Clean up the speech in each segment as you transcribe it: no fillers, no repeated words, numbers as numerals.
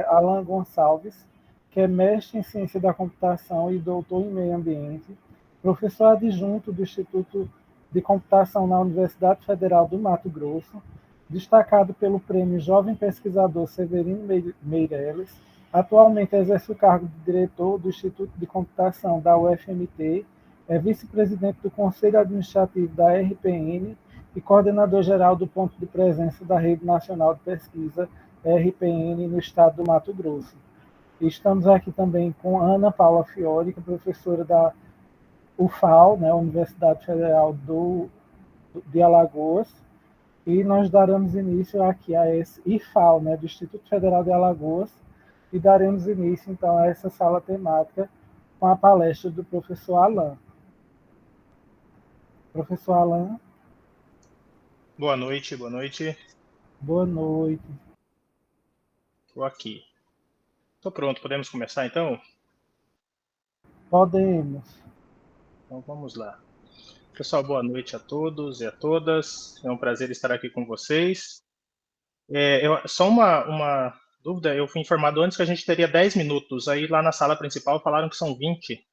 Alan Gonçalves, que é mestre em Ciência da Computação e doutor em Meio Ambiente, professor adjunto do Instituto de Computação na Universidade Federal do Mato Grosso, destacado pelo Prêmio Jovem Pesquisador Severino Meirelles, atualmente exerce o cargo de diretor do Instituto de Computação da UFMT, é vice-presidente do Conselho Administrativo da RPN e coordenador-geral do ponto de presença da Rede Nacional de Pesquisa RPN no estado do Mato Grosso. E estamos aqui também com Ana Paula Fiore, que é professora da UFAL, né, Universidade Federal de Alagoas, e nós daremos início aqui a esse IFAL, né, do Instituto Federal de Alagoas, e daremos início, então, a essa sala temática com a palestra do professor Alan. Professor Alan. Boa noite, boa noite. Boa noite. Estou aqui. Estou pronto, podemos começar então? Podemos. Então vamos lá. Pessoal, boa noite a todos e a todas. É um prazer estar aqui com vocês. Só uma dúvida, eu fui informado antes que a gente teria 10 minutos. Aí lá na sala principal falaram que são 20.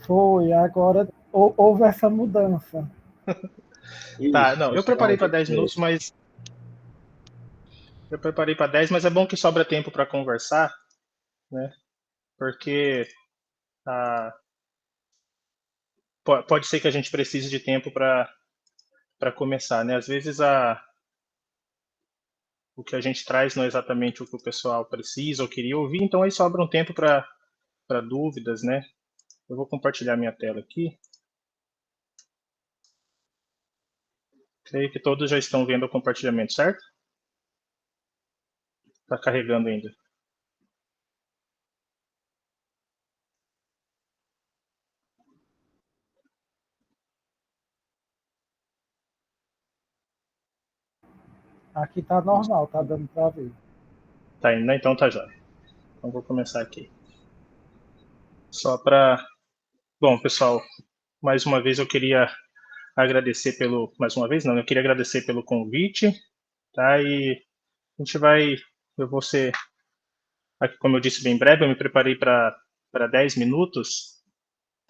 Foi, agora houve essa mudança. Tá, não, eu preparei para 10 minutos, mas é bom que sobra tempo para conversar, né? Porque pode ser que a gente precise de tempo para começar, né? Às vezes o que a gente traz não é exatamente o que o pessoal precisa ou queria ouvir, então aí sobra um tempo para dúvidas, né? Eu vou compartilhar minha tela aqui. Creio que todos já estão vendo o compartilhamento, certo? Está carregando ainda. Aqui tá normal, tá dando para ver. Tá indo, né? Então tá jóia. Então vou começar aqui. Só para... Bom, pessoal, mais uma vez eu queria agradecer pelo... Mais uma vez não, eu queria agradecer pelo convite, tá? E a gente vai... Eu vou ser... Aqui, como eu disse, bem breve, eu me preparei para 10 minutos,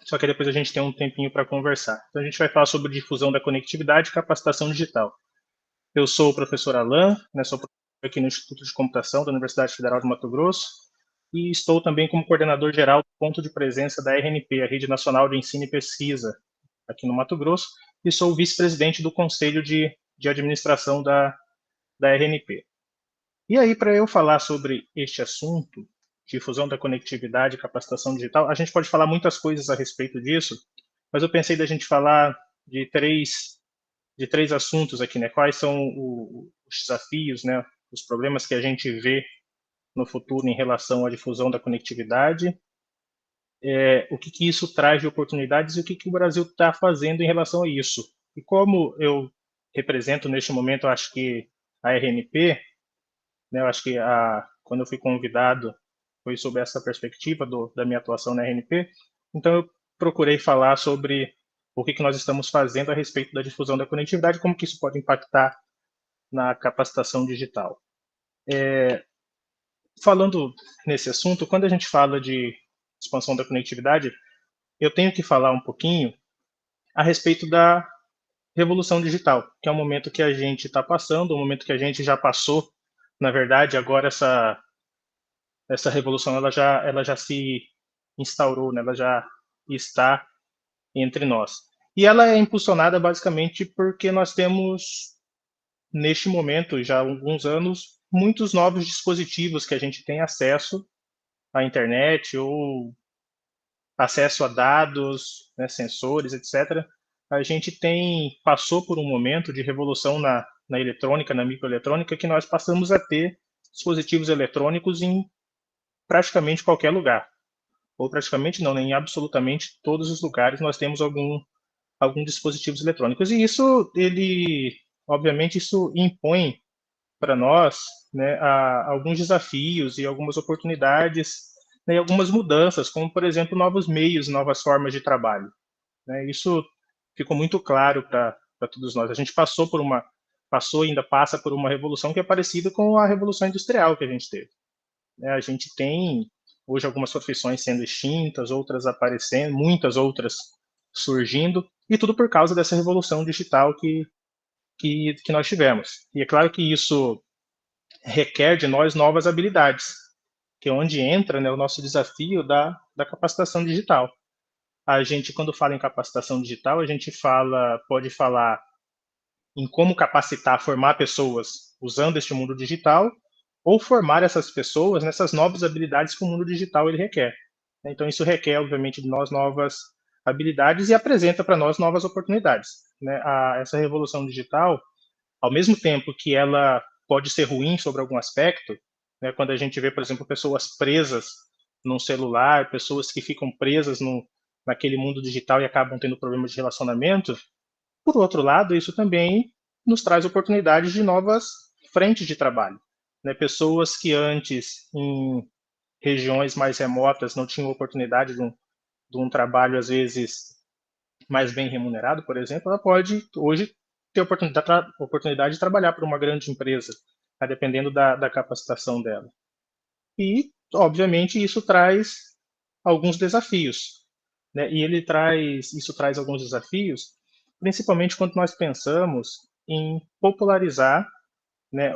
só que depois a gente tem um tempinho para conversar. Então a gente vai falar sobre difusão da conectividade e capacitação digital. Eu sou o professor Alan, né, sou professor aqui no Instituto de Computação da Universidade Federal de Mato Grosso e estou também como coordenador geral do ponto de presença da RNP, a Rede Nacional de Ensino e Pesquisa, aqui no Mato Grosso, e sou vice-presidente do Conselho de Administração da RNP. E aí, para eu falar sobre este assunto, difusão da conectividade e capacitação digital, a gente pode falar muitas coisas a respeito disso, mas eu pensei da gente falar de três assuntos aqui, né? Quais são os desafios, né? Os problemas que a gente vê no futuro em relação à difusão da conectividade, o que isso traz de oportunidades e o que o Brasil está fazendo em relação a isso. E como eu represento neste momento, acho que a RNP, né? Eu acho que quando eu fui convidado foi sob essa perspectiva da minha atuação na RNP, então eu procurei falar sobre o que nós estamos fazendo a respeito da difusão da conectividade, como que isso pode impactar na capacitação digital. Falando nesse assunto, quando a gente fala de expansão da conectividade, eu tenho que falar um pouquinho a respeito da revolução digital, que é um momento que a gente está passando, um momento que a gente já passou. Na verdade, agora essa revolução ela já se instaurou, né? Ela já está entre nós. E ela é impulsionada basicamente porque nós temos, neste momento, já há alguns anos, muitos novos dispositivos que a gente tem acesso à internet ou acesso a dados, né, sensores, etc. A gente passou por um momento de revolução na eletrônica, na microeletrônica, que nós passamos a ter dispositivos eletrônicos em praticamente qualquer lugar. Ou praticamente não, em absolutamente todos os lugares nós temos algum dispositivos eletrônicos. E isso, obviamente, isso impõe para nós, né, alguns desafios e algumas oportunidades, né, e algumas mudanças, como, por exemplo, novos meios, novas formas de trabalho. Né? Isso ficou muito claro para todos nós. A gente passou por uma passou e ainda passa por uma revolução que é parecida com a Revolução Industrial que a gente teve. A gente tem hoje algumas profissões sendo extintas, outras aparecendo, muitas outras surgindo, e tudo por causa dessa revolução digital que nós tivemos. E é claro que isso requer de nós novas habilidades, que é onde entra, né, o nosso desafio da capacitação digital. A gente, quando fala em capacitação digital, a gente pode falar em como capacitar, formar pessoas usando este mundo digital, ou formar essas pessoas nessas novas habilidades que o mundo digital ele requer. Então, isso requer, obviamente, de nós novas habilidades e apresenta para nós novas oportunidades. Essa revolução digital, ao mesmo tempo que ela pode ser ruim sobre algum aspecto, quando a gente vê, por exemplo, pessoas presas num celular, pessoas que ficam presas naquele mundo digital e acabam tendo problemas de relacionamento, por outro lado, isso também nos traz oportunidades de novas frentes de trabalho. Pessoas que antes, em regiões mais remotas, não tinham oportunidade de um trabalho, às vezes, mais bem remunerado, por exemplo, ela pode, hoje, ter oportunidade de trabalhar para uma grande empresa, dependendo da capacitação dela. E, obviamente, isso traz alguns desafios. E isso traz alguns desafios, principalmente quando nós pensamos em popularizar,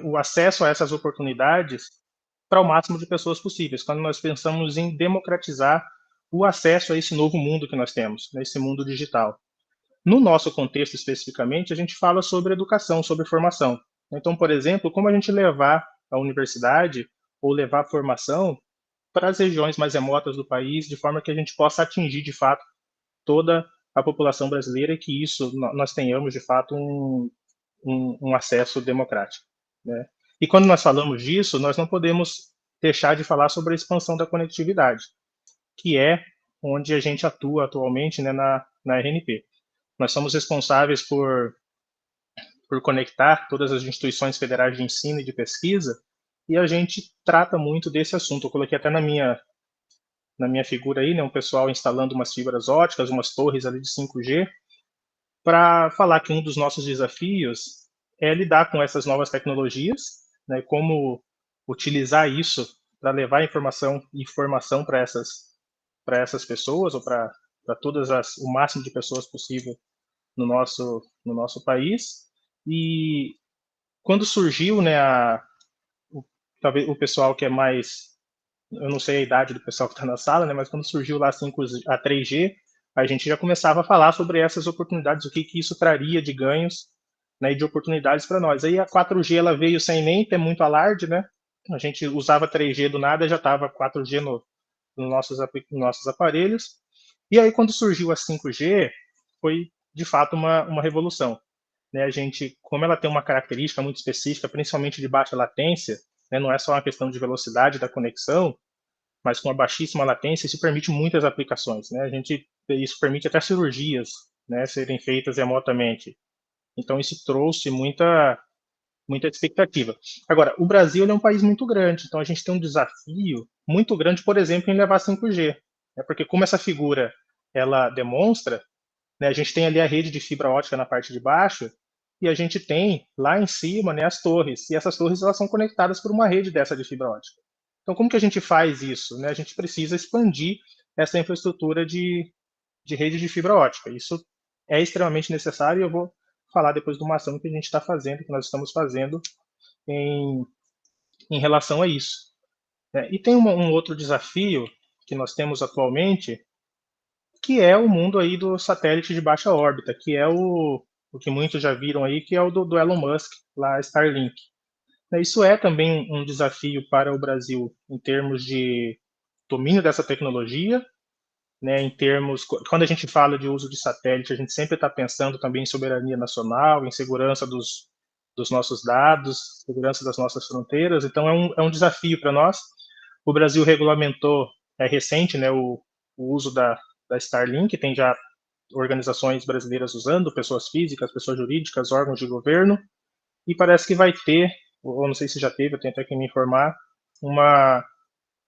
o acesso a essas oportunidades para o máximo de pessoas possíveis, quando nós pensamos em democratizar o acesso a esse novo mundo que nós temos, esse mundo digital. No nosso contexto especificamente, a gente fala sobre educação, sobre formação. Então, por exemplo, como a gente levar a universidade ou levar a formação para as regiões mais remotas do país, de forma que a gente possa atingir, de fato, toda a população brasileira e que isso nós tenhamos, de fato, um acesso democrático. E quando nós falamos disso, nós não podemos deixar de falar sobre a expansão da conectividade, que é onde a gente atua atualmente, na RNP. Nós somos responsáveis por conectar todas as instituições federais de ensino e de pesquisa, e a gente trata muito desse assunto. Eu coloquei até na minha figura aí, um pessoal instalando umas fibras óticas, umas torres ali de 5G, para falar que um dos nossos desafios é lidar com essas novas tecnologias, como utilizar isso para levar informação e informação para essas pessoas, ou para o máximo de pessoas possível no nosso país. E quando surgiu, talvez o pessoal que é mais, eu não sei a idade do pessoal que está na sala, mas quando surgiu lá a 3G, a gente já começava a falar sobre essas oportunidades, o que isso traria de ganhos, e de oportunidades para nós. Aí a 4G ela veio sem nem ter muito alarde, A gente usava 3G do nada, já estava 4G nos nossos aparelhos. E aí quando surgiu a 5G, foi de fato uma revolução. A gente, como ela tem uma característica muito específica, principalmente de baixa latência, não é só uma questão de velocidade da conexão, mas com uma baixíssima latência, isso permite muitas aplicações. Isso permite até cirurgias, serem feitas remotamente. Então isso trouxe muita expectativa. Agora, o Brasil é um país muito grande, então a gente tem um desafio muito grande, por exemplo, em levar 5G, porque como essa figura ela demonstra, a gente tem ali a rede de fibra ótica na parte de baixo, e a gente tem lá em cima, as torres, e essas torres elas são conectadas por uma rede dessa de fibra ótica. Então, como que a gente faz isso? A gente precisa expandir essa infraestrutura de rede de fibra ótica. Isso é extremamente necessário, e eu vou falar depois de uma ação que a gente está fazendo, que nós estamos fazendo em relação a isso. E tem um outro desafio que nós temos atualmente, que é o mundo aí do satélite de baixa órbita, que é o que muitos já viram aí, que é o do Elon Musk, lá Starlink. Isso é também um desafio para o Brasil em termos de domínio dessa tecnologia, em termos, quando a gente fala de uso de satélite, a gente sempre está pensando também em soberania nacional, em segurança dos nossos dados, segurança das nossas fronteiras, então é um desafio para nós. O Brasil regulamentou, é recente, o uso da Starlink, tem já organizações brasileiras usando, pessoas físicas, pessoas jurídicas, órgãos de governo, e parece que vai ter, ou não sei se já teve, eu tenho até que me informar,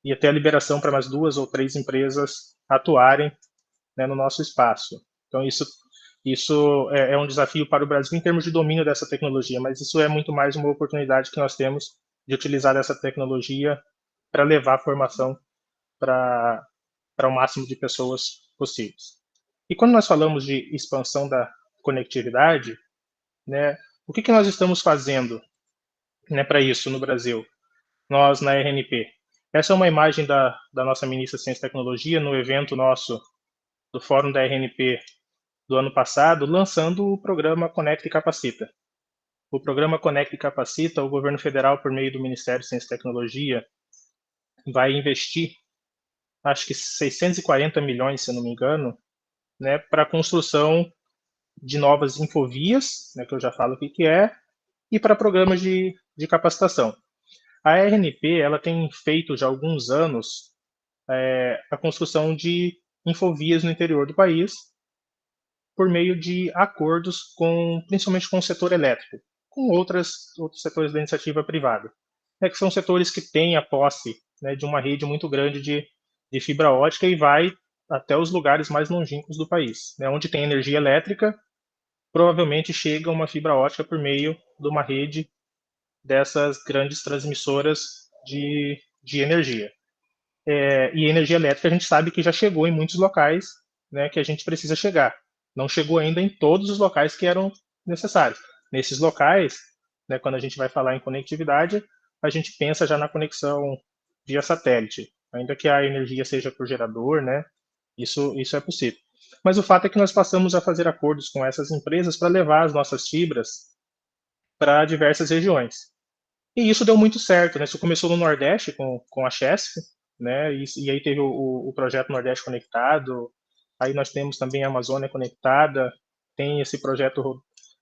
ia ter a liberação para mais 2 ou 3 empresas atuarem no nosso espaço. Então isso Isso é um desafio para o Brasil em termos de domínio dessa tecnologia, mas isso é muito mais uma oportunidade que nós temos de utilizar essa tecnologia para levar a formação para o máximo de pessoas possíveis. E quando nós falamos de expansão da conectividade, né, o que nós estamos fazendo, né, para isso no Brasil? Nós, na RNP. Essa é uma imagem da nossa ministra de Ciência e Tecnologia no evento nosso do Fórum da RNP do ano passado, lançando o programa Conecta e Capacita. O programa Conecta e Capacita, o governo federal, por meio do Ministério de Ciência e Tecnologia, vai investir, acho que 640 milhões, se eu não me engano, né, para a construção de novas infovias, né, que eu já falo o que é, e para programas de capacitação. A RNP ela tem feito já há alguns anos a construção de infovias no interior do país por meio de acordos principalmente com o setor elétrico, com outros setores da iniciativa privada, que são setores que têm a posse, né, de uma rede muito grande de fibra ótica e vai até os lugares mais longínquos do país, né, onde tem energia elétrica, provavelmente chega uma fibra ótica por meio de uma rede dessas grandes transmissoras de energia. E energia elétrica a gente sabe que já chegou em muitos locais, né, que a gente precisa chegar. Não chegou ainda em todos os locais que eram necessários. Nesses locais, né, quando a gente vai falar em conectividade, a gente pensa já na conexão via satélite, ainda que a energia seja por gerador, né, isso é possível. Mas o fato é que nós passamos a fazer acordos com essas empresas para levar as nossas fibras para diversas regiões. E isso deu muito certo, né? Isso começou no Nordeste com a Chesf, né? E aí teve o projeto Nordeste Conectado. Aí nós temos também a Amazônia Conectada. Tem esse projeto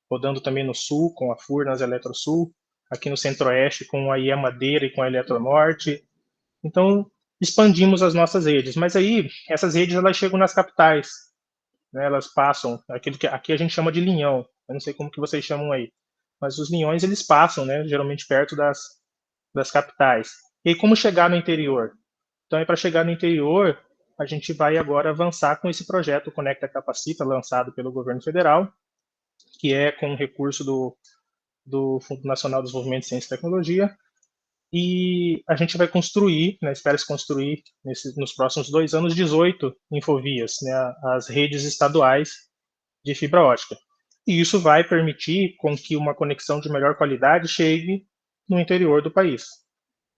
rodando também no Sul com a Furnas Eletrosul, aqui no Centro-Oeste com a IE Madeira e com a Eletronorte. Então expandimos as nossas redes, mas aí essas redes elas chegam nas capitais, né? Elas passam aquilo que aqui a gente chama de linhão. Eu não sei como que vocês chamam aí, mas os linhões eles passam, né? Geralmente perto das capitais. E aí, como chegar no interior? Então, para chegar no interior, a gente vai agora avançar com esse projeto Conecta Capacita, lançado pelo governo federal, que é com recurso do Fundo Nacional de Desenvolvimento de Ciência e Tecnologia. E a gente vai construir, né, espera-se construir nos próximos 2 anos, 18 infovias, né, as redes estaduais de fibra ótica. E isso vai permitir com que uma conexão de melhor qualidade chegue no interior do país,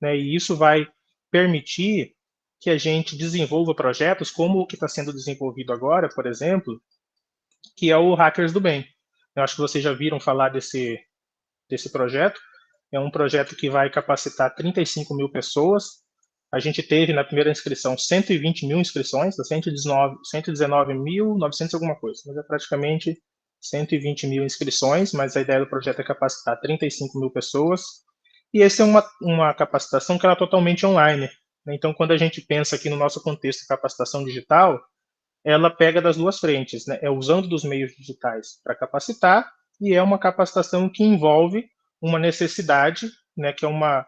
né? E isso vai permitir que a gente desenvolva projetos como o que está sendo desenvolvido agora, por exemplo, que é o Hackers do Bem. Eu acho que vocês já viram falar desse projeto. É um projeto que vai capacitar 35 mil pessoas. A gente teve na primeira inscrição 120 mil inscrições, 119.900 alguma coisa, mas é praticamente 120 mil inscrições, mas a ideia do projeto é capacitar 35 mil pessoas. E essa é uma capacitação que ela é totalmente online. Então, quando a gente pensa aqui no nosso contexto de capacitação digital, ela pega das duas frentes, né? É usando dos meios digitais para capacitar e é uma capacitação que envolve uma necessidade, né, que é uma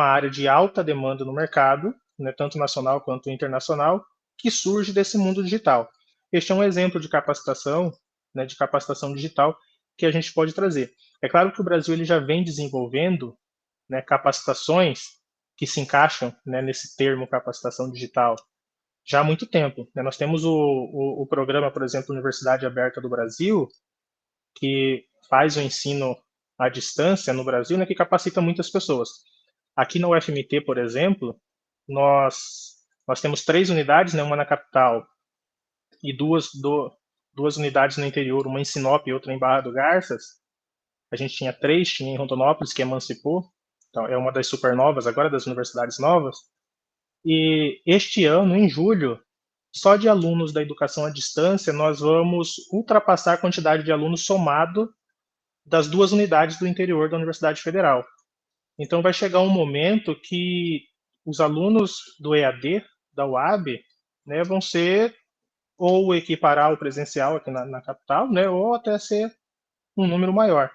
área de alta demanda no mercado, né, tanto nacional quanto internacional, que surge desse mundo digital. Este é um exemplo de capacitação, né, de capacitação digital que a gente pode trazer. É claro que o Brasil ele já vem desenvolvendo, né, capacitações que se encaixam, né, nesse termo capacitação digital já há muito tempo, né? Nós temos o programa, por exemplo, Universidade Aberta do Brasil, que faz o ensino à distância no Brasil, né, que capacita muitas pessoas. Aqui na UFMT, por exemplo, nós temos 3 unidades, né, uma na capital e duas unidades no interior, uma em Sinop e outra em Barra do Garças. A gente tinha 3, tinha em Rondonópolis, que emancipou, então é uma das supernovas agora, das universidades novas. E este ano, em julho, só de alunos da educação à distância, nós vamos ultrapassar a quantidade de alunos somado das 2 unidades do interior da Universidade Federal. Então, vai chegar um momento que os alunos do EAD, da UAB, né, vão ser ou equiparar o presencial aqui na capital, né, ou até ser um número maior.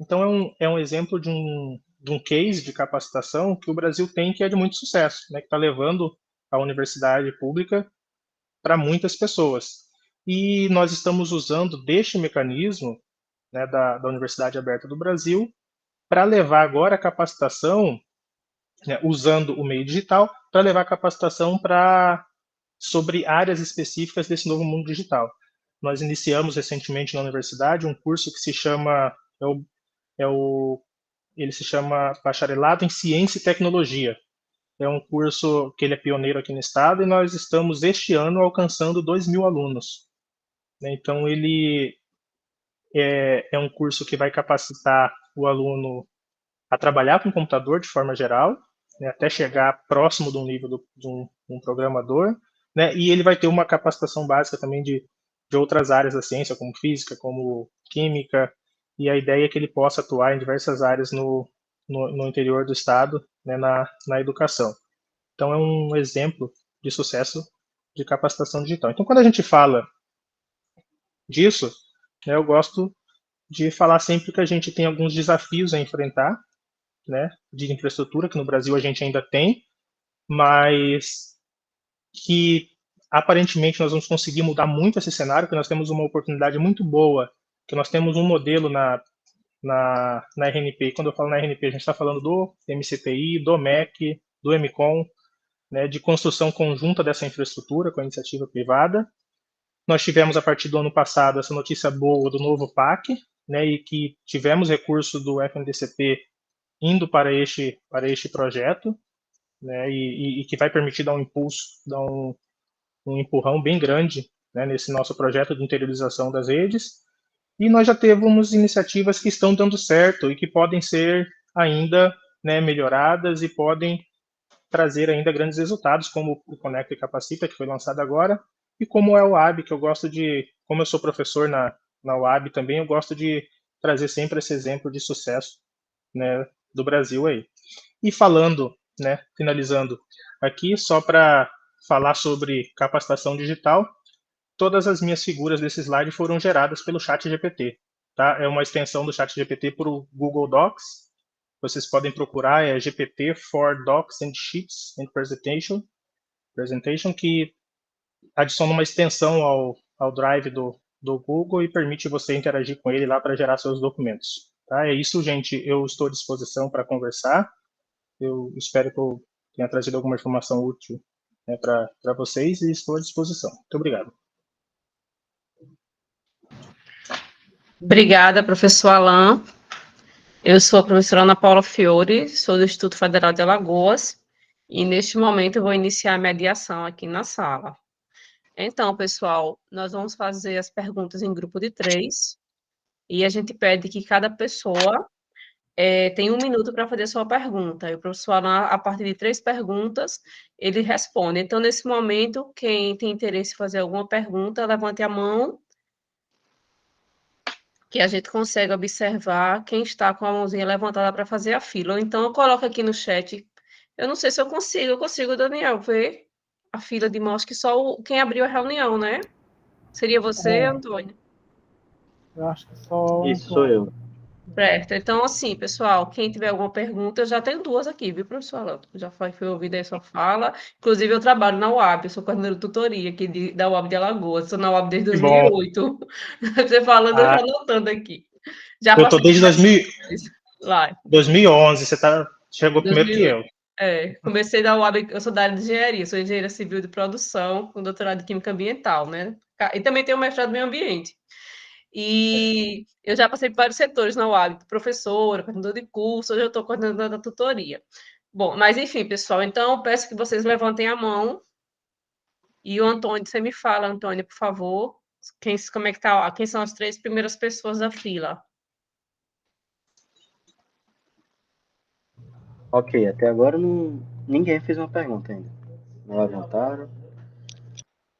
Então, é um exemplo de um case de capacitação que o Brasil tem que é de muito sucesso, né, que está levando a universidade pública para muitas pessoas. e nós estamos usando deste mecanismo, né, da Universidade Aberta do Brasil para levar agora a capacitação, né, usando o meio digital, para levar a capacitação sobre áreas específicas desse novo mundo digital. Nós iniciamos recentemente na universidade um curso que se chama, ele se chama Bacharelado em Ciência e Tecnologia. É um curso que ele é pioneiro aqui no estado e nós estamos este ano alcançando 2.000 alunos. Então ele é um curso que vai capacitar o aluno a trabalhar com computador de forma geral, né, até chegar próximo do nível de um programador, né, e ele vai ter uma capacitação básica também de outras áreas da ciência, como física, como química, e a ideia é que ele possa atuar em diversas áreas no interior do estado, né, na educação. Então, é um exemplo de sucesso de capacitação digital. Então, quando a gente fala disso, né, eu gosto de falar sempre que a gente tem alguns desafios a enfrentar, né, de infraestrutura, que no Brasil a gente ainda tem, mas que aparentemente nós vamos conseguir mudar muito esse cenário, que nós temos uma oportunidade muito boa, que nós temos um modelo na RNP, e quando eu falo na RNP, a gente está falando do MCTI, do MEC, do MCOM, né, de construção conjunta dessa infraestrutura com a iniciativa privada. Nós tivemos, a partir do ano passado, essa notícia boa do novo PAC, né, e que tivemos recurso do FNDCP indo para este projeto, né, e que vai permitir dar um impulso, dar um empurrão bem grande, né, nesse nosso projeto de interiorização das redes. E nós já temos iniciativas que estão dando certo e que podem ser ainda, né, melhoradas e podem trazer ainda grandes resultados, como o Conecta e Capacita, que foi lançado agora, e como é o UAB, que eu gosto de, como eu sou professor na UAB também, eu gosto de trazer sempre esse exemplo de sucesso, né, do Brasil aí. E falando, né, finalizando aqui, só para falar sobre capacitação digital, todas as minhas figuras desse slide foram geradas pelo ChatGPT, tá? É uma extensão do ChatGPT para o Google Docs. Vocês podem procurar, é GPT for Docs and Sheets and Presentation, que adiciona uma extensão ao Drive do Google e permite você interagir com ele lá para gerar seus documentos. Tá? É isso, gente. Eu estou à disposição para conversar. Eu espero que eu tenha trazido alguma informação útil, né, para vocês e estou à disposição. Muito obrigado. Obrigada, professor Alain. Eu sou a professora Ana Paula Fiore, sou do Instituto Federal de Alagoas, e neste momento eu vou iniciar a mediação aqui na sala. Então, pessoal, nós vamos fazer as perguntas em grupo de 3, e a gente pede que cada pessoa tenha 1 minuto para fazer a sua pergunta. E o professor Alain, a partir de 3 perguntas, ele responde. Então, nesse momento, quem tem interesse em fazer alguma pergunta, levante a mão, que a gente consegue observar quem está com a mãozinha levantada para fazer a fila. Ou então, eu coloco aqui no chat. Eu não sei se eu consigo, Daniel, ver a fila de mão. Acho que só quem abriu a reunião, né? Seria você, Antônio? Eu acho que só Isso, sou eu. Certo. Então, assim, pessoal, quem tiver alguma pergunta, eu já tenho 2 aqui, viu, professor Alain? Já foi ouvida aí sua fala. Inclusive, eu trabalho na UAB, eu sou coordenadora de tutoria aqui da UAB de Alagoas. Estou na UAB desde 2008. Você falando, eu já anotando aqui. Já Eu estou passei desde lá. 2011, você chegou primeiro que 2008. eu. Comecei da UAB, eu sou da área de engenharia, sou engenheira civil de produção, com doutorado em química ambiental, né? E também tenho mestrado em meio ambiente. E eu já passei por vários setores na UAB, professora, coordenadora de curso, hoje eu estou coordenadora da tutoria. Bom, mas enfim, pessoal, então peço que vocês levantem a mão. E o Antônio, você me fala, Antônio, por favor, como é que tá, quem são as 3 primeiras pessoas da fila? Ok, até agora ninguém fez uma pergunta ainda. Não levantaram.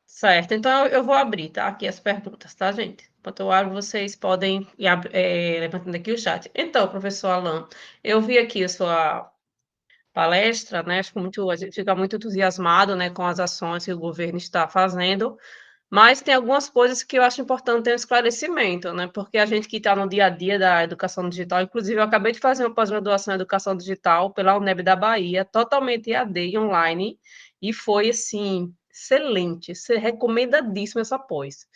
Certo, então eu vou abrir, tá? Aqui as perguntas, tá, gente? Enquanto eu abro, vocês podem ir levantando aqui o chat. Então, professor Alain, eu vi aqui a sua palestra, né? A gente fica muito entusiasmado, né, com as ações que o governo está fazendo, mas tem algumas coisas que eu acho importante ter um esclarecimento, né? Porque a gente que está no dia a dia da educação digital, inclusive eu acabei de fazer uma pós-graduação em educação digital pela UNEB da Bahia, totalmente EAD e online, e foi assim excelente, recomendadíssimo essa pós.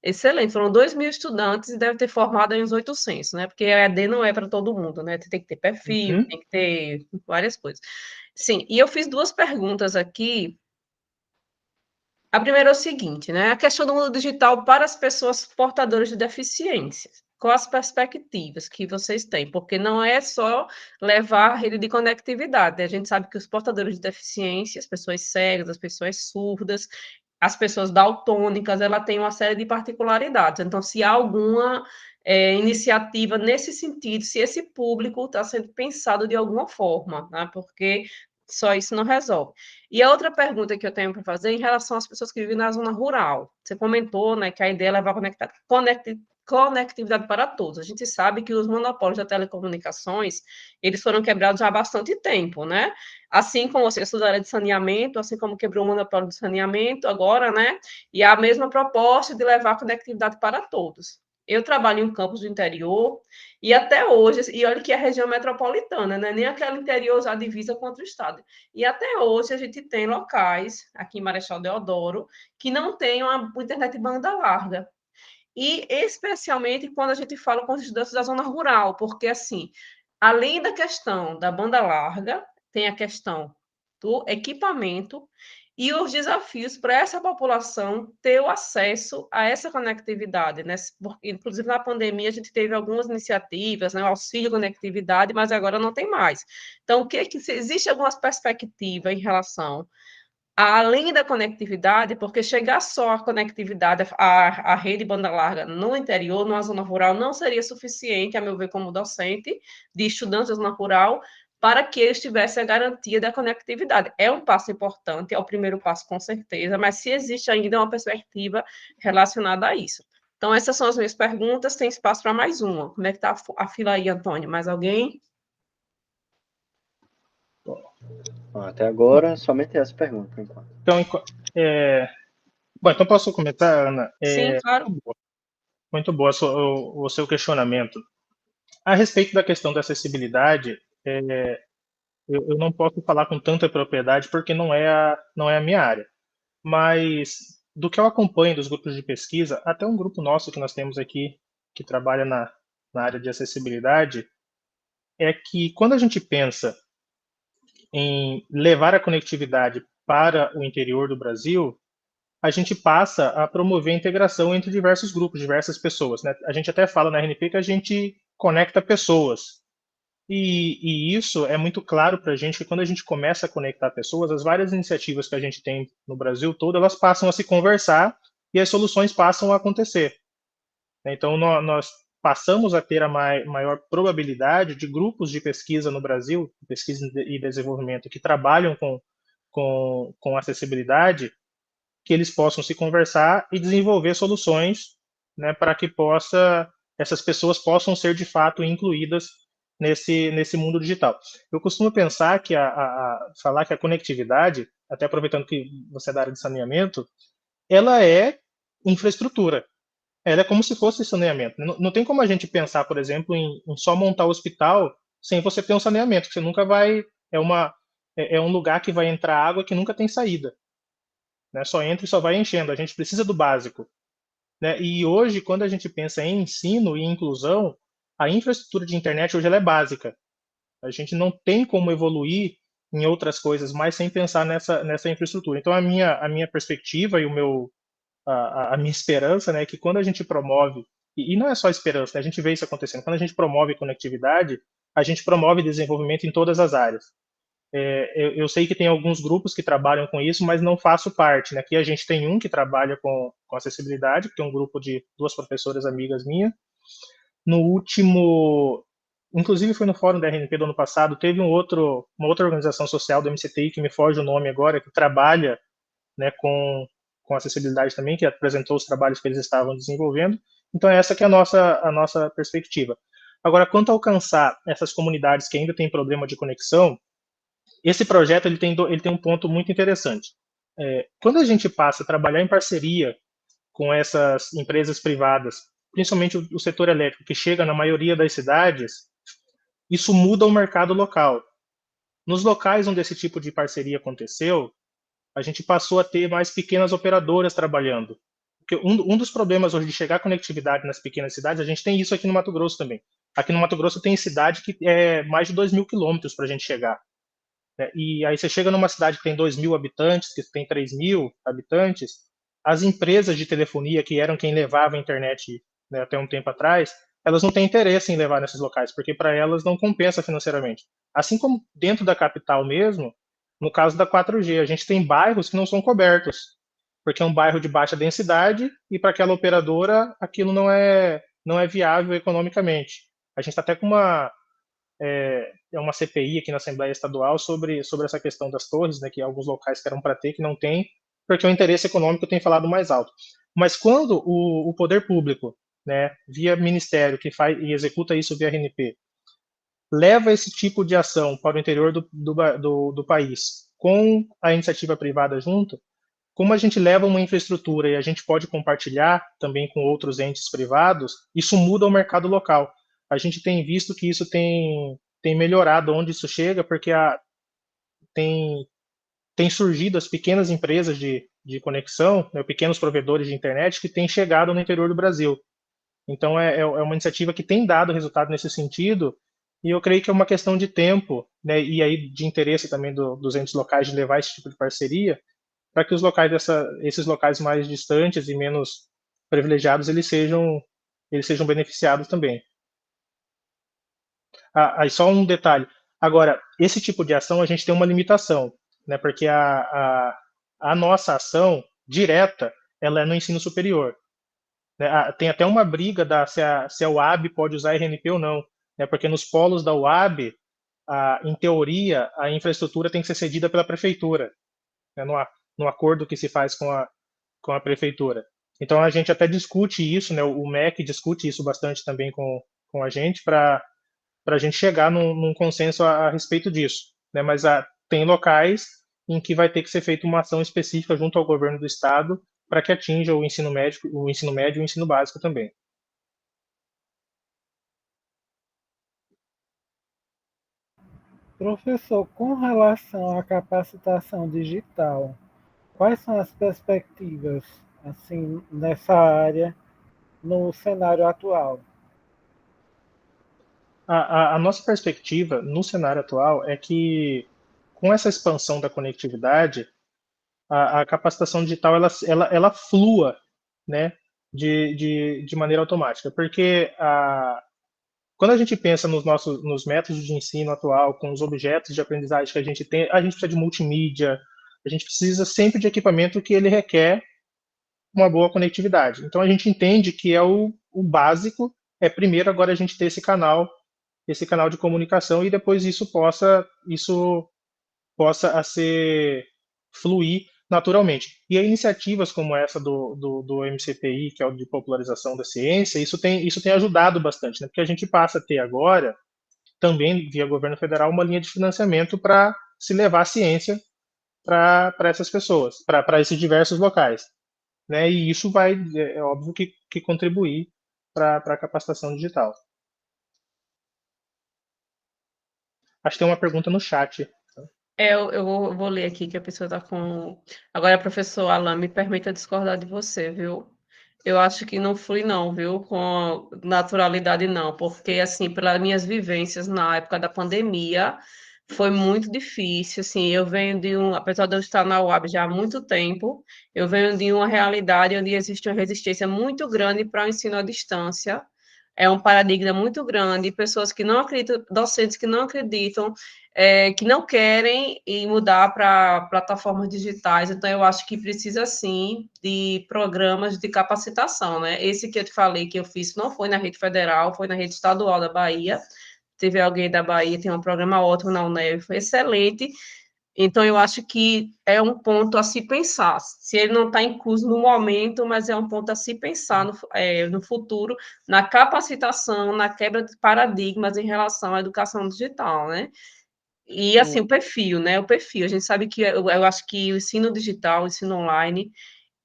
Excelente, foram 2.000 estudantes e deve ter formado aí uns 800, né? Porque a EAD não é para todo mundo, né? Tem que ter perfil, Uhum. tem que ter várias coisas. Sim, e eu fiz 2 perguntas aqui. A primeira é o seguinte, né? A questão do mundo digital para as pessoas portadoras de deficiências. Quais as perspectivas que vocês têm? Porque não é só levar a rede de conectividade. A gente sabe que os portadores de deficiência, as pessoas cegas, as pessoas surdas, as pessoas daltônicas, ela tem uma série de particularidades. Então, se há alguma iniciativa nesse sentido, se esse público está sendo pensado de alguma forma, né? Porque só isso não resolve. E a outra pergunta que eu tenho para fazer é em relação às pessoas que vivem na zona rural. Você comentou, né, que a ideia é levar conectividade para todos. A gente sabe que os monopólios da telecomunicações, eles foram quebrados já há bastante tempo, né? Assim como você estuda a área de saneamento, assim como quebrou o monopólio de saneamento agora, né? E a mesma proposta de levar conectividade para todos. Eu trabalho em um campus do interior e até hoje, e olha que é a região metropolitana, né? Nem aquele interior já divisa contra o estado. E até hoje a gente tem locais, aqui em Marechal Deodoro, que não têm uma internet banda larga. E especialmente quando a gente fala com os estudantes da zona rural, porque assim, além da questão da banda larga, tem a questão do equipamento e os desafios para essa população ter o acesso a essa conectividade, né? Inclusive na pandemia a gente teve algumas iniciativas, né? O auxílio conectividade, mas agora não tem mais. Então, o que é que existe algumas perspectivas em relação além da conectividade, porque chegar só a conectividade, a rede banda larga no interior, numa zona rural, não seria suficiente, a meu ver, como docente de estudantes da zona rural, para que eles tivessem a garantia da conectividade. É um passo importante, é o primeiro passo, com certeza, mas se existe ainda uma perspectiva relacionada a isso. Então, essas são as minhas perguntas, tem espaço para mais uma. Como é que está a fila aí, Antônio? Mais alguém? Até agora, somente essa pergunta, por enquanto. Então, bom, então posso comentar, Ana? Sim, claro. Muito boa o seu questionamento. A respeito da questão da acessibilidade, eu não posso falar com tanta propriedade porque não é a minha área. Mas do que eu acompanho dos grupos de pesquisa, até um grupo nosso que nós temos aqui, que trabalha na área de acessibilidade, é que quando a gente pensa em levar a conectividade para o interior do Brasil, a gente passa a promover a integração entre diversos grupos, diversas pessoas, né? A gente até fala na RNP que a gente conecta pessoas. E isso é muito claro para a gente que quando a gente começa a conectar pessoas, as várias iniciativas que a gente tem no Brasil todo, elas passam a se conversar e as soluções passam a acontecer. Então, nós passamos a ter a maior probabilidade de grupos de pesquisa no Brasil, pesquisa e desenvolvimento, que trabalham com acessibilidade, que eles possam se conversar e desenvolver soluções, né, para que essas pessoas possam ser de fato incluídas nesse mundo digital. Eu costumo pensar que falar que a conectividade, até aproveitando que você é da área de saneamento, ela é infraestrutura. Ela é como se fosse saneamento. Não tem como a gente pensar, por exemplo, em só montar o hospital sem você ter um saneamento, que você nunca vai. É um lugar que vai entrar água que nunca tem saída, né? Só entra e só vai enchendo. A gente precisa do básico, né? E hoje, quando a gente pensa em ensino e inclusão, a infraestrutura de internet hoje ela é básica. A gente não tem como evoluir em outras coisas mais sem pensar nessa infraestrutura. Então, a minha perspectiva e a minha esperança, né, é que quando a gente promove, e não é só esperança, né, a gente vê isso acontecendo, quando a gente promove conectividade, a gente promove desenvolvimento em todas as áreas. Eu sei que tem alguns grupos que trabalham com isso, mas não faço parte. Né? Aqui a gente tem um que trabalha com acessibilidade, que é um grupo de 2 professoras amigas minhas. No último, inclusive foi no fórum da RNP do ano passado, teve uma outra organização social do MCTI, que me foge o nome agora, que trabalha, né, com acessibilidade também, que apresentou os trabalhos que eles estavam desenvolvendo. Então essa que é a nossa perspectiva. Agora, quanto a alcançar essas comunidades que ainda têm problema de conexão, esse projeto ele tem um ponto muito interessante. Quando a gente passa a trabalhar em parceria com essas empresas privadas, principalmente o setor elétrico, que chega na maioria das cidades, isso muda o mercado local. Nos locais onde esse tipo de parceria aconteceu, a gente passou a ter mais pequenas operadoras trabalhando. Porque um dos problemas hoje de chegar à conectividade nas pequenas cidades, a gente tem isso aqui no Mato Grosso também. Aqui no Mato Grosso tem cidade que é mais de 2.000 quilômetros para a gente chegar, né? E aí você chega numa cidade que tem 2.000 habitantes, que tem 3.000 habitantes, as empresas de telefonia, que eram quem levava a internet, né, até um tempo atrás, elas não têm interesse em levar nesses locais, porque para elas não compensa financeiramente. Assim como dentro da capital mesmo, no caso da 4G, a gente tem bairros que não são cobertos, porque é um bairro de baixa densidade e para aquela operadora aquilo não é viável economicamente. A gente está até com uma CPI aqui na Assembleia Estadual sobre essa questão das torres, né, que alguns locais que eram para ter, que não tem, porque o interesse econômico tem falado mais alto. Mas quando o poder público, né, via ministério, que faz e executa isso via RNP, leva esse tipo de ação para o interior do país, com a iniciativa privada junto, como a gente leva uma infraestrutura e a gente pode compartilhar também com outros entes privados, isso muda o mercado local. A gente tem visto que isso tem melhorado onde isso chega, porque tem surgido as pequenas empresas de conexão, né, pequenos provedores de internet que têm chegado no interior do Brasil. Então, é uma iniciativa que tem dado resultado nesse sentido, e eu creio que é uma questão de tempo, né, e aí de interesse também dos entes locais de levar esse tipo de parceria, para que esses locais mais distantes e menos privilegiados eles sejam beneficiados também. Aí só um detalhe. Agora, esse tipo de ação a gente tem uma limitação, né? Porque a nossa ação direta ela é no ensino superior, né? Tem até uma briga se a UAB pode usar RNP ou não, né? Porque nos polos da UAB, em teoria, a infraestrutura tem que ser cedida pela prefeitura, né? No acordo que se faz com a prefeitura. Então a gente até discute isso, né? O MEC discute isso bastante também com a gente para a gente chegar num consenso a respeito disso, né? Mas tem locais em que vai ter que ser feita uma ação específica junto ao governo do estado para que atinja o ensino médio e o ensino básico também. Professor, com relação à capacitação digital, quais são as perspectivas assim nessa área no cenário atual? A nossa perspectiva no cenário atual é que, com essa expansão da conectividade, a capacitação digital ela flua, né, de maneira automática, porque quando a gente pensa nos métodos de ensino atual, com os objetos de aprendizagem que a gente tem, a gente precisa de multimídia, a gente precisa sempre de equipamento que ele requer uma boa conectividade. Então a gente entende que é o básico, é primeiro agora a gente ter esse canal de comunicação e depois isso possa a ser fluir naturalmente. E aí, iniciativas como essa do MCPI, que é o de popularização da ciência, isso tem ajudado bastante, né? Porque a gente passa a ter agora, também via governo federal, uma linha de financiamento para se levar a ciência para essas pessoas, para esses diversos locais, né? E isso vai, é óbvio que contribuir para a capacitação digital. Acho que tem uma pergunta no chat. Eu vou ler aqui que a pessoa está com. Agora, professor Alan, me permita discordar de você, viu? Eu acho que não fui, não, viu? Com naturalidade, não, porque, assim, pelas minhas vivências na época da pandemia, foi muito difícil, assim, eu venho apesar de eu estar na UAB já há muito tempo, eu venho de uma realidade onde existe uma resistência muito grande para o ensino à distância, é um paradigma muito grande, pessoas que não acreditam, docentes que não acreditam, que não querem ir mudar para plataformas digitais, então eu acho que precisa sim de programas de capacitação, né? Esse que eu te falei que eu fiz não foi na rede federal, foi na rede estadual da Bahia. Teve alguém da Bahia, tem um programa ótimo na UNEV, foi excelente. Então, eu acho que é um ponto a se pensar. Se ele não está incluso no momento, mas é um ponto a se pensar no futuro, na capacitação, na quebra de paradigmas em relação à educação digital, né? E, assim, o perfil, né? O perfil. A gente sabe que eu acho que o ensino digital, o ensino online,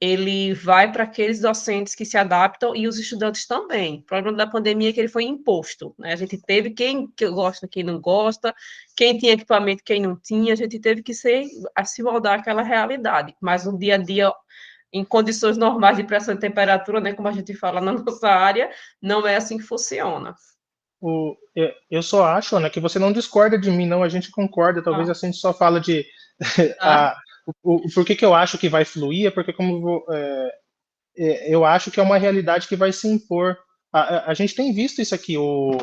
ele vai para aqueles docentes que se adaptam e os estudantes também. O problema da pandemia é que ele foi imposto, né? A gente teve quem gosta, quem não gosta, quem tinha equipamento, quem não tinha, a gente teve que se moldar àquela realidade. Mas no dia a dia, em condições normais de pressão e temperatura, né, como a gente fala na nossa área, não é assim que funciona. Eu só acho, Ana, que você não discorda de mim, não, a gente concorda, talvez assim a gente só fala de por que eu acho que vai fluir, é porque eu acho que é uma realidade que vai se impor. A gente tem visto isso aqui, o,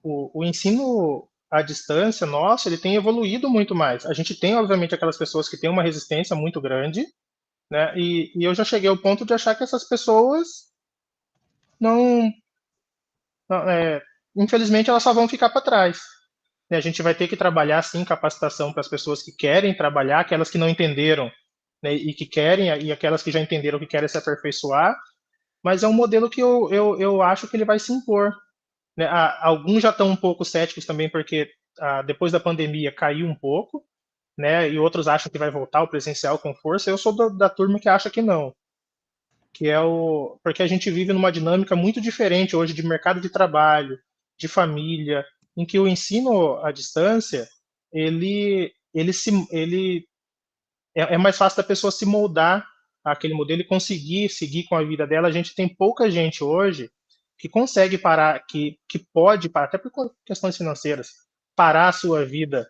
o ensino à distância, nossa, ele tem evoluído muito mais. A gente tem, obviamente, aquelas pessoas que têm uma resistência muito grande, né? E eu já cheguei ao ponto de achar que essas pessoas não, infelizmente, elas só vão ficar para trás. Né? A gente vai ter que trabalhar, sim, capacitação para as pessoas que querem trabalhar, aquelas que não entenderam, né, e que querem, e aquelas que já entenderam que querem se aperfeiçoar, mas é um modelo que eu acho que ele vai se impor. Né? Alguns já estão um pouco céticos também, porque depois da pandemia caiu um pouco, né? E outros acham que vai voltar o presencial com força. Eu sou da turma que acha que não. Porque a gente vive numa dinâmica muito diferente hoje de mercado de trabalho, de família, em que o ensino à distância, ele é mais fácil da pessoa se moldar àquele modelo e conseguir seguir com a vida dela. A gente tem pouca gente hoje que consegue parar, que pode parar, até por questões financeiras, parar a sua vida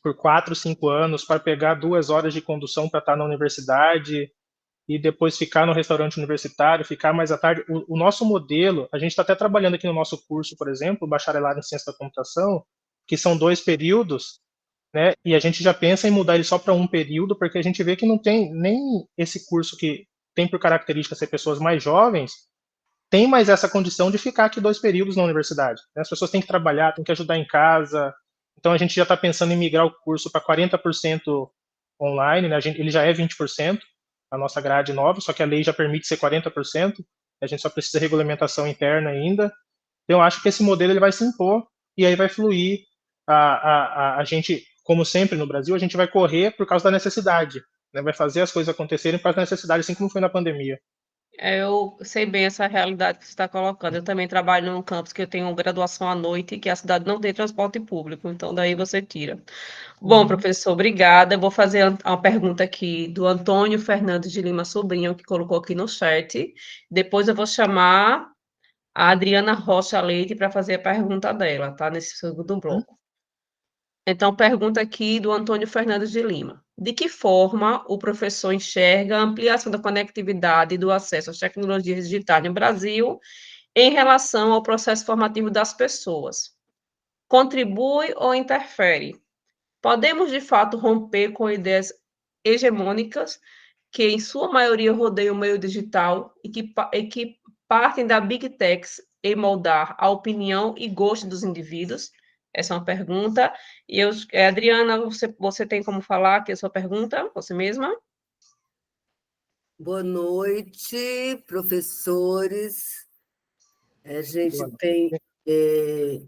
por 4, 5 anos para pegar 2 horas de condução para estar na universidade e depois ficar no restaurante universitário, ficar mais à tarde. O nosso modelo, a gente está até trabalhando aqui no nosso curso, por exemplo, bacharelado em ciência da computação, que são 2 períodos, né? E a gente já pensa em mudar ele só para um período, porque a gente vê que não tem nem esse curso que tem por característica ser pessoas mais jovens, tem mais essa condição de ficar aqui 2 períodos na universidade. Né? As pessoas têm que trabalhar, têm que ajudar em casa. Então a gente já está pensando em migrar o curso para 40% online, né? Ele já é 20%, a nossa grade nova, só que a lei já permite ser 40%, a gente só precisa de regulamentação interna ainda. Então, eu acho que esse modelo ele vai se impor e aí vai fluir. A gente, como sempre no Brasil, a gente vai correr por causa da necessidade, né? Vai fazer as coisas acontecerem por causa da necessidade, assim como foi na pandemia. Eu sei bem essa realidade que você está colocando. Eu também trabalho num campus que eu tenho graduação à noite e que a cidade não tem transporte público, então daí você tira. Bom, professor, obrigada. Eu vou fazer uma pergunta aqui do Antônio Fernandes de Lima Sobrinho, que colocou aqui no chat. Depois eu vou chamar a Adriana Rocha Leite para fazer a pergunta dela, tá? Nesse segundo bloco. Então, pergunta aqui do Antônio Fernandes de Lima. De que forma o professor enxerga a ampliação da conectividade e do acesso às tecnologias digitais no Brasil em relação ao processo formativo das pessoas? Contribui ou interfere? Podemos, de fato, romper com ideias hegemônicas que, em sua maioria, rodeiam o meio digital e que partem da Big Techs em moldar a opinião e gosto dos indivíduos? Essa é uma pergunta. E Adriana, você tem como falar aqui a sua pergunta, você mesma? Boa noite, professores. A gente tem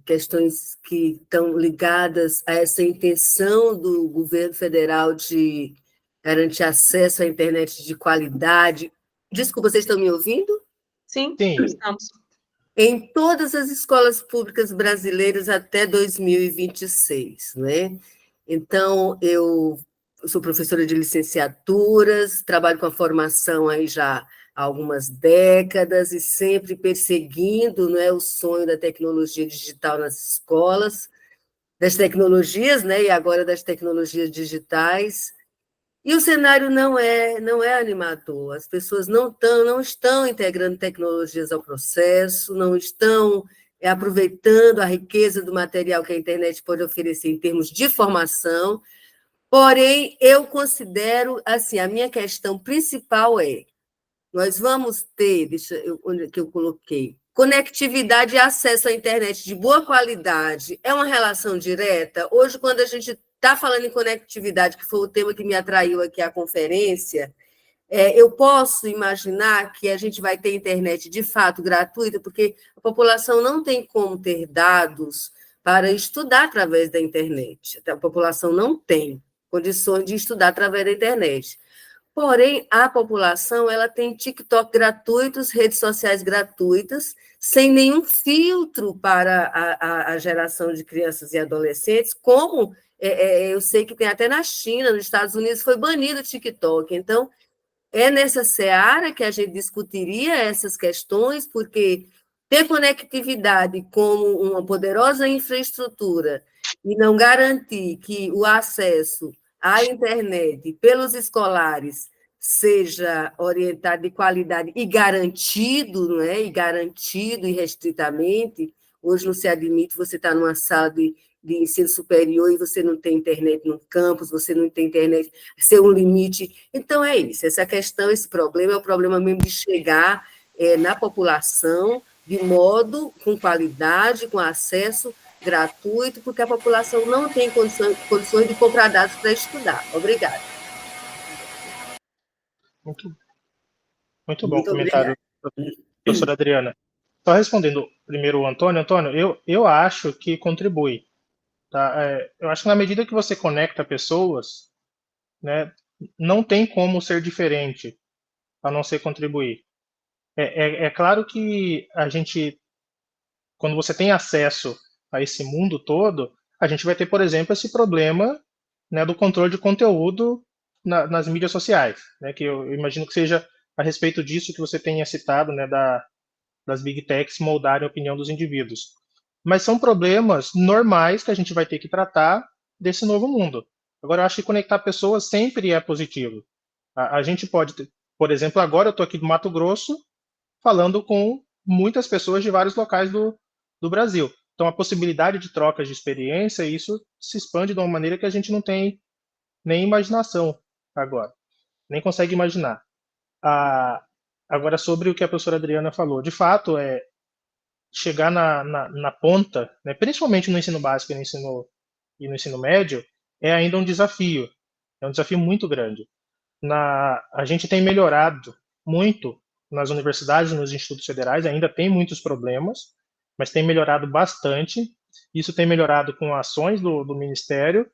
questões que estão ligadas a essa intenção do governo federal de garantir acesso à internet de qualidade. Desculpa, vocês estão me ouvindo? Sim, Sim. estamos. Em todas as escolas públicas brasileiras até 2026, né? Então, eu sou professora de licenciaturas, trabalho com a formação aí já há algumas décadas e sempre perseguindo, não é, o sonho da tecnologia digital nas escolas, das tecnologias, né, e agora das tecnologias digitais. E o cenário não é animador. As pessoas não estão integrando tecnologias ao processo, não estão aproveitando a riqueza do material que a internet pode oferecer em termos de formação. Porém, eu considero, assim, a minha questão principal é, nós vamos ter, onde é que eu coloquei, conectividade e acesso à internet de boa qualidade é uma relação direta? Hoje, quando a gente está falando em conectividade, que foi o tema que me atraiu aqui à conferência, eu posso imaginar que a gente vai ter internet de fato gratuita, porque a população não tem como ter dados para estudar através da internet. A população não tem condições de estudar através da internet. Porém, a população ela tem TikTok gratuitos, redes sociais gratuitas, sem nenhum filtro para a geração de crianças e adolescentes, como eu sei que tem até na China, nos Estados Unidos, foi banido o TikTok. Então, é nessa seara que a gente discutiria essas questões, porque ter conectividade como uma poderosa infraestrutura e não garantir que o acesso à internet pelos escolares seja orientado de qualidade e garantido, não é? E garantido irrestritamente. Hoje não se admite você estar numa sala de ensino superior e você não tem internet no campus, você não tem internet, ser um limite. Então, é isso. Essa questão, esse problema é o problema mesmo de chegar na população de modo, com qualidade, com acesso gratuito, porque a população não tem condições de comprar dados para estudar. Obrigada. Muito bom comentário, professora Adriana. Só respondendo primeiro o Antônio. Antônio, eu acho que contribui. Tá? Eu acho que na medida que você conecta pessoas, né, não tem como ser diferente, a não ser contribuir. É claro que a gente, quando você tem acesso a esse mundo todo, a gente vai ter, por exemplo, esse problema, né, do controle de conteúdo nas mídias sociais, né, que eu imagino que seja a respeito disso que você tenha citado, né, das big techs moldarem a opinião dos indivíduos. Mas são problemas normais que a gente vai ter que tratar desse novo mundo. Agora, eu acho que conectar pessoas sempre é positivo. A gente pode, por exemplo, agora eu estou aqui do Mato Grosso, falando com muitas pessoas de vários locais do Brasil. Então, a possibilidade de trocas de experiência, isso se expande de uma maneira que a gente não tem nem imaginação agora, nem consegue imaginar. Agora, sobre o que a professora Adriana falou, de fato, chegar na ponta, né, principalmente no ensino básico e no ensino médio, é ainda um desafio. É um desafio muito grande. A gente tem melhorado muito nas universidades, nos institutos federais, ainda tem muitos problemas, mas tem melhorado bastante. Isso tem melhorado com ações do Ministério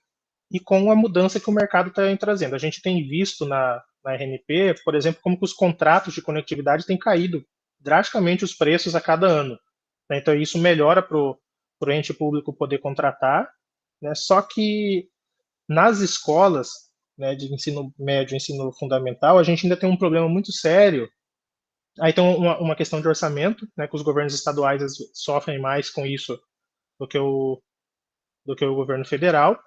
e com a mudança que o mercado está trazendo. A gente tem visto na RNP, por exemplo, como que os contratos de conectividade têm caído drasticamente os preços a cada ano. Então, isso melhora para o ente público poder contratar, né? Só que nas escolas, né, de ensino médio e ensino fundamental, a gente ainda tem um problema muito sério. Aí tem uma questão de orçamento, né, que os governos estaduais sofrem mais com isso do que o governo federal.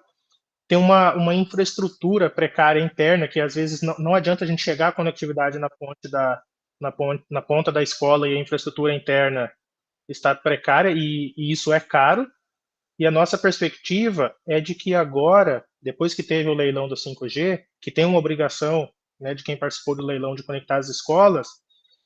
Tem uma infraestrutura precária interna, que às vezes não adianta a gente chegar à conectividade na ponta da escola e a infraestrutura interna está precária, e isso é caro. E a nossa perspectiva é de que agora, depois que teve o leilão do 5G, que tem uma obrigação, né, de quem participou do leilão de conectar as escolas,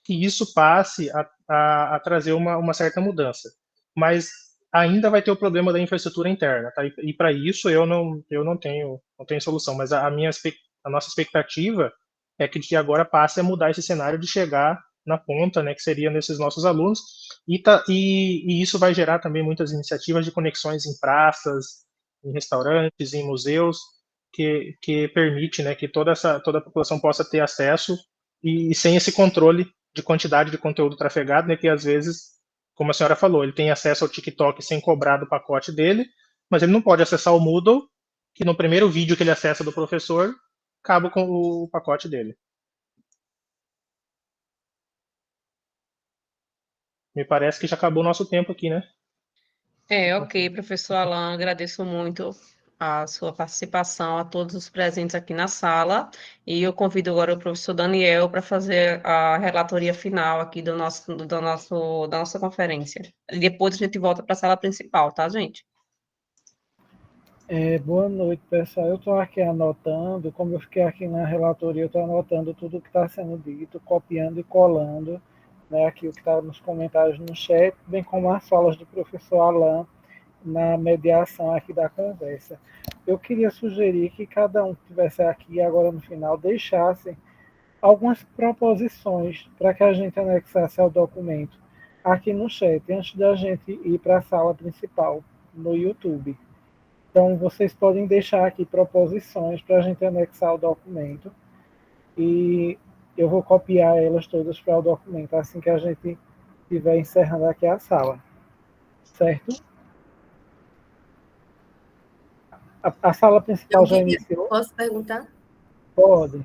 que isso passe a trazer uma certa mudança. Mas ainda vai ter o problema da infraestrutura interna, tá? E para isso eu não tenho solução, mas a nossa expectativa é que de agora passe a mudar esse cenário de chegar na ponta, né, que seria nesses nossos alunos, e isso vai gerar também muitas iniciativas de conexões em praças, em restaurantes, em museus, que permite, né, que toda a população possa ter acesso e sem esse controle de quantidade de conteúdo trafegado, né, que às vezes, como a senhora falou, ele tem acesso ao TikTok sem cobrar do pacote dele, mas ele não pode acessar o Moodle, que no primeiro vídeo que ele acessa do professor, acaba com o pacote dele. Me parece que já acabou o nosso tempo aqui, né? Ok, professor Alan, agradeço muito a sua participação, a todos os presentes aqui na sala, e eu convido agora o professor Daniel para fazer a relatoria final aqui da nossa conferência. E depois a gente volta para a sala principal, tá, gente? Boa noite, pessoal. Eu estou aqui anotando, como eu fiquei aqui na relatoria, eu estou anotando tudo o que está sendo dito, copiando e colando, né, aqui o que está nos comentários no chat, bem como as falas do professor Alan na mediação aqui da conversa. Eu queria sugerir que cada um que estivesse aqui agora no final deixasse algumas proposições para que a gente anexasse ao documento aqui no chat, antes da gente ir para a sala principal no YouTube. Então, vocês podem deixar aqui proposições para a gente anexar o documento. e eu vou copiar elas todas para o documento assim que a gente estiver encerrando aqui a sala, certo? A sala principal já iniciou? Posso perguntar? Pode.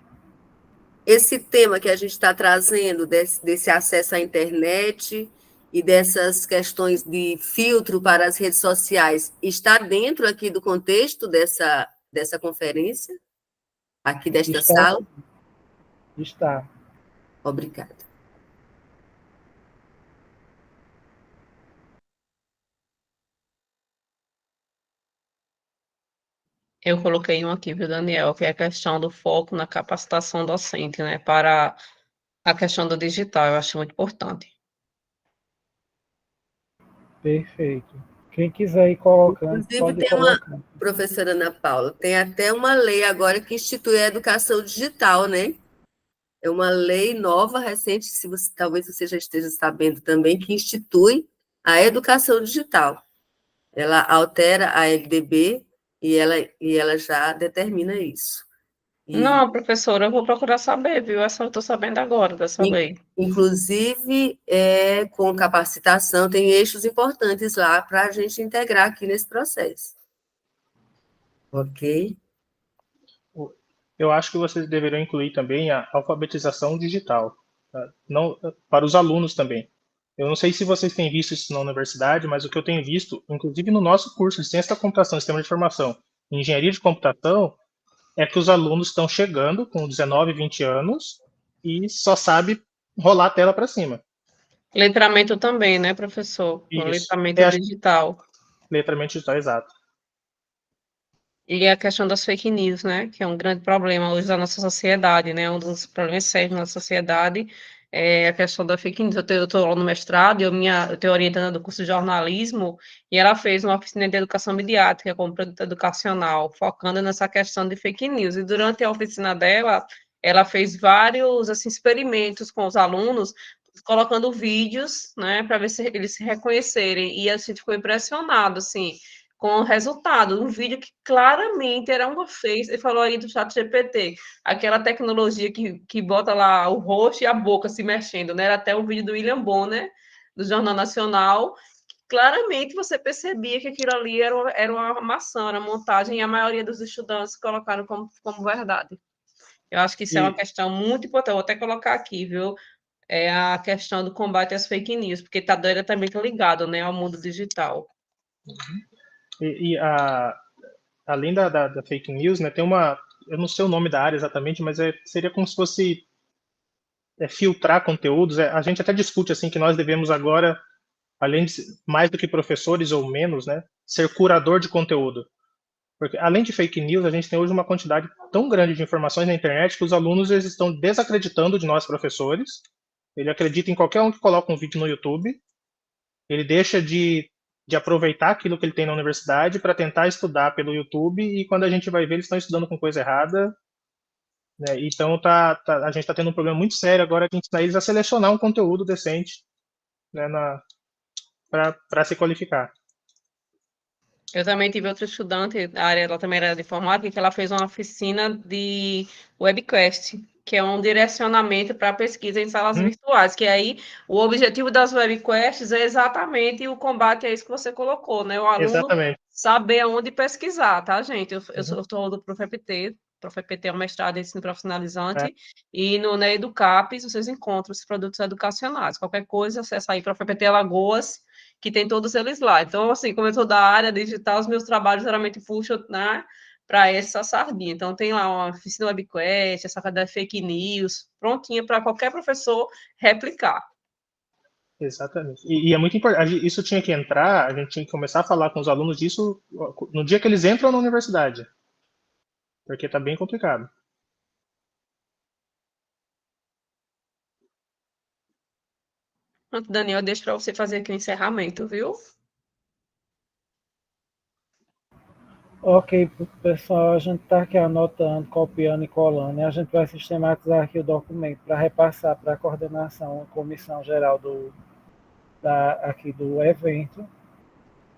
Esse tema que a gente está trazendo, desse acesso à internet e dessas questões de filtro para as redes sociais, está dentro aqui do contexto dessa conferência? Aqui desta sala? Está. Obrigada. Eu coloquei um aqui, viu, Daniel, que é a questão do foco na capacitação docente, né, para a questão do digital, eu acho muito importante. Perfeito. Quem quiser ir colocando, Inclusive, pode ir tem uma, colocando. professora Ana Paula, tem até uma lei agora que institui a educação digital, né? É uma lei nova, recente, talvez você já esteja sabendo também, que institui a educação digital. Ela altera a LDB e ela já determina isso. Não, professora, eu vou procurar saber, viu? Essa eu estou sabendo agora dessa lei. Inclusive, com capacitação, tem eixos importantes lá para a gente integrar aqui nesse processo. Ok? Eu acho que vocês deveriam incluir também a alfabetização digital, tá? Não, para os alunos também. Eu não sei se vocês têm visto isso na universidade, mas o que eu tenho visto, inclusive no nosso curso de Ciência da Computação, Sistema de Informação e Engenharia de Computação, é que os alunos estão chegando com 19, 20 anos e só sabe rolar a tela para cima. Letramento também, né, professor? O Isso. letramento digital. Letramento digital, exato. E a questão das fake news, né, que é um grande problema hoje da nossa sociedade, né, um dos problemas sérios da nossa sociedade é a questão da fake news. Eu estou lá no mestrado, eu tenho orientando do curso de jornalismo, e ela fez uma oficina de educação midiática como produto educacional, focando nessa questão de fake news. E durante a oficina dela, ela fez vários, assim, experimentos com os alunos, colocando vídeos, né, para ver se eles se reconhecerem, e a gente ficou impressionado, assim, com o resultado, um vídeo que claramente era uma face, ele falou aí do chat GPT, aquela tecnologia que bota lá o rosto e a boca se mexendo, né? Era até o vídeo do William Bonner, do Jornal Nacional, claramente você percebia que aquilo ali era uma armação, era uma montagem, e a maioria dos estudantes colocaram como verdade. Eu acho que isso é uma questão muito importante, vou até colocar aqui, viu? É a questão do combate às fake news, porque está diretamente ligado, né, ao mundo digital. Além da fake news, né, tem eu não sei o nome da área exatamente, mas seria como se fosse filtrar conteúdos. A gente até discute assim que nós devemos agora, além de mais do que professores ou menos, né, ser curador de conteúdo. Porque além de fake news, a gente tem hoje uma quantidade tão grande de informações na internet que os alunos eles estão desacreditando de nós professores. Ele acredita em qualquer um que coloca um vídeo no YouTube. Ele deixa de aproveitar aquilo que ele tem na universidade para tentar estudar pelo YouTube, e quando a gente vai ver, eles estão estudando com coisa errada, né? Então a gente está tendo um problema muito sério agora de ensinar eles a selecionar um conteúdo decente, né, para se qualificar. Eu também tive outra estudante, a área ela também era de informática, que ela fez uma oficina de webcast, que é um direcionamento para pesquisa em salas virtuais, que aí o objetivo das webcasts é exatamente o combate a isso que você colocou, né? O aluno Exatamente. saber aonde pesquisar, tá, gente? Eu estou do ProfEPT, ProfEPT é um mestrado em ensino profissionalizante, e no EduCapes vocês encontram os produtos educacionais. Qualquer coisa, acessa aí ProfEPT Alagoas, que tem todos eles lá. Então, assim, como eu sou da área digital, os meus trabalhos geralmente puxam, né, para essa sardinha. Então, tem lá uma oficina webquest, essa da fake news, prontinha para qualquer professor replicar. Exatamente. E é muito importante. Isso tinha que entrar, a gente tinha que começar a falar com os alunos disso no dia que eles entram na universidade. Porque está bem complicado. Pronto, Daniel, deixa para você fazer aqui o encerramento, viu? Ok, pessoal, a gente está aqui anotando, copiando e colando, e a gente vai sistematizar aqui o documento para repassar para a coordenação, a comissão geral aqui do evento,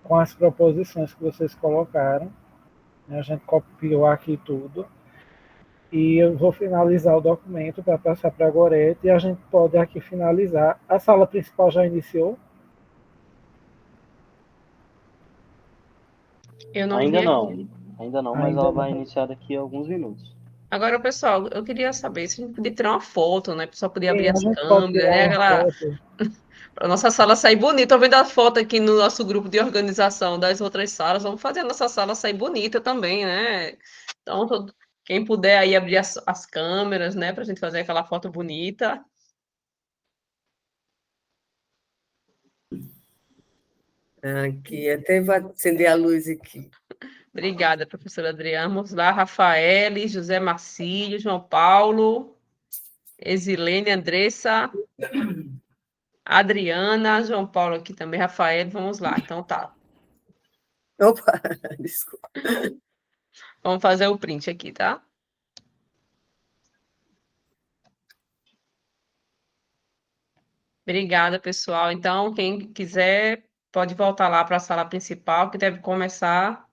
com as proposições que vocês colocaram. A gente copiou aqui tudo. E eu vou finalizar o documento para passar para a Gorete e a gente pode aqui finalizar. A sala principal já iniciou? Eu não vi Ainda aqui. não, ainda não, mas Ainda ela vai não. iniciar daqui a alguns minutos. Agora, pessoal, eu queria saber se a gente podia tirar uma foto, né? O pessoal podia abrir Sim, a as gente pode câmeras, tirar né? uma foto. Para a nossa sala sair bonita. Estou vendo a foto aqui no nosso grupo de organização das outras salas. Vamos fazer a nossa sala sair bonita também, né? Então, quem puder aí abrir as câmeras, né? Para a gente fazer aquela foto bonita. Aqui, até vou acender a luz aqui. Obrigada, professora Adriana. Vamos lá, Rafael, José Marcílio, João Paulo, Exilene, Andressa, Adriana, João Paulo aqui também, Rafael. Vamos lá, então tá. Opa, desculpa. Vamos fazer o print aqui, tá? Obrigada, pessoal. Então, quem quiser, pode voltar lá para a sala principal, que deve começar